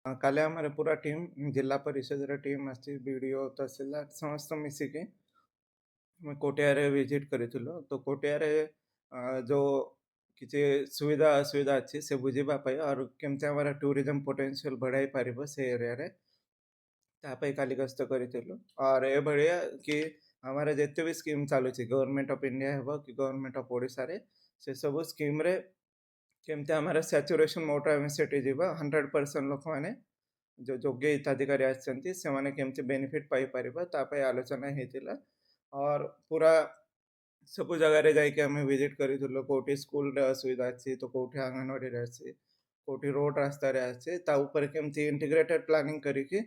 କାଲି ଆମର ପୁରା ଟିମ୍ ଜିଲ୍ଲା ପରିଷଦର ଟିମ୍ ଆସିଛି, ବିଡିଓ, ତହସିଲଦାର ସମସ୍ତେ ମିଶିକି ଆମେ କୋଟିଆରେ ଭିଜିଟ୍ କରିଥିଲୁ। ତ କୋଟିଆରେ ଯୋଉ କିଛି ସୁବିଧା ଅସୁବିଧା ଅଛି ସେ ବୁଝିବା ପାଇଁ ଆଉ କେମିତି ଆମର ଟୁରିଜମ୍ ପୋଟେନ୍ସିଆଲ ବଢ଼ାଇ ପାରିବ ସେ ଏରିଆରେ, ତା ପାଇଁ କାଲି ଗସ୍ତ କରିଥିଲୁ। और ଏଭଳିଆ କି ଆମର ଯେତେ ବି ସ୍କିମ୍ ଚାଲୁଛି ଗଭର୍ନମେଣ୍ଟ ଅଫ୍ ଇଣ୍ଡିଆ ହେବ କି ଗଭର୍ନମେଣ୍ଟ ଅଫ୍ ଓଡ଼ିଶାରେ, ସେ ସବୁ ସ୍କିମ୍ରେ କେମିତି ଆମର ସ୍ୟାଚୁରେସନ୍ ମୋଡ଼ରେ ଆମେ ସେଠି ଯିବା, 100% ଲୋକମାନେ जो ଯୋଗ୍ୟ ହିତାଧିକାରୀ ଆସିଛନ୍ତି ସେମାନେ କେମିତି ବେନିଫିଟ୍ ପାଇପାରିବା ତା ପାଇଁ ଆଲୋଚନା ହେଇଥିଲା। और ପୁରା ସବୁ ଜାଗାରେ ଯାଇକି ଆମେ ଭିଜିଟ୍ କରିଥିଲୁ। କୋଉଠି ସ୍କୁଲରେ ଅସୁବିଧା ଅଛି ତ କୋଉଠି ଅଙ୍ଗନବାଡ଼ିରେ ଅଛି, କୋଉଠି ରୋଡ୍ ରାସ୍ତାରେ ଅଛି, ତା ଉପରେ କେମିତି ଇଣ୍ଟିଗ୍ରେଟେଡ୍ ପ୍ଲାନିଂ କରିକି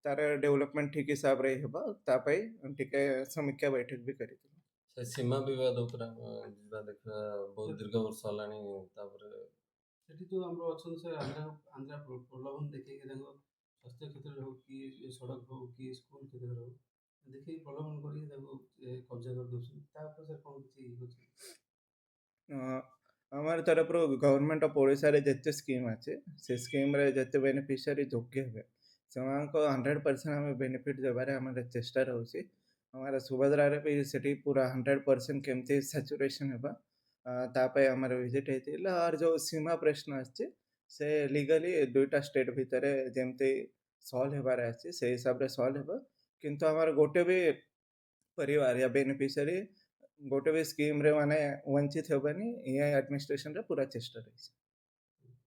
ତାର ଡେଭଲପମେଣ୍ଟ ଠିକ୍ ହିସାବରେ ହେବ ତା ପାଇଁ ଟିକେ ସମୀକ୍ଷା ବୈଠକ ବି କରିଥିଲୁ। ସେ ସୀମା ବିବାଦ ଉପରେ ଆମେ ଯିବା ଦେଖିବା, ବହୁତ ଦୀର୍ଘ ବର୍ଷ ହେଲାଣି। ତାପରେ ସେଠି ଯୋଉ ଆମର ଅଛନ୍ତି ସେ ଆନ୍ଧ୍ରା ପ୍ରଲୋଭନ ଦେଖେଇକି ତାଙ୍କ ସ୍ୱାସ୍ଥ୍ୟ କ୍ଷେତ୍ରରେ ହଉ କି ସଡ଼କ ହଉ କି ସ୍କୁଲ କ୍ଷେତ୍ରରେ ହଉ ଦେଖେଇକି ପ୍ରଲୋଭନ କରିକି ତାକୁ କବ୍ଜା କରିଦେଉଛନ୍ତି। ତା ଉପରେ ସାର୍ କ'ଣ କିଛି ଇଏ କରୁଛନ୍ତି? আমার ତରଫରୁ ଗଭର୍ନମେଣ୍ଟ ଅଫ୍ ଓଡ଼ିଶାରେ ଯେତେ ସ୍କିମ୍ ଅଛି ସେ ସ୍କିମ୍ରେ ଯେତେ ବେନିଫିସିଆରୀ ଯୋଗ୍ୟ ହେବେ ସେମାନଙ୍କୁ 100% ଆମେ ବେନିଫିଟ୍ ଦେବାରେ ଆମର ଚେଷ୍ଟା ରହୁଛି। ଆମର ସୁଭଦ୍ରାରେ ବି ସେଠି ପୁରା 100% କେମିତି ସାଚୁରେସନ୍ ହେବା ତା ପାଇଁ ଆମର ଭିଜିଟ୍ ହେଇଥିଲା। और ଯେଉଁ ସୀମା ପ୍ରଶ୍ନ ଆସିଛି ସେ ଲିଗାଲି ଦୁଇଟା ଷ୍ଟେଟ୍ ଭିତରେ ଯେମିତି ସଲ୍ଭ ହେବାର ଅଛି ସେଇ ହିସାବରେ ସଲ୍ଭ ହେବ। କିନ୍ତୁ ଆମର ଗୋଟେ ବି परिवार या बेनिफिशियरी ଗୋଟେ ବି ସ୍କିମ୍ରେ ମାନେ ବଞ୍ଚିତ ହେବେନି, ଏ ଆଡମିନିଷ୍ଟ୍ରେସନରେ ପୁରା ଚେଷ୍ଟା ରହିଛି।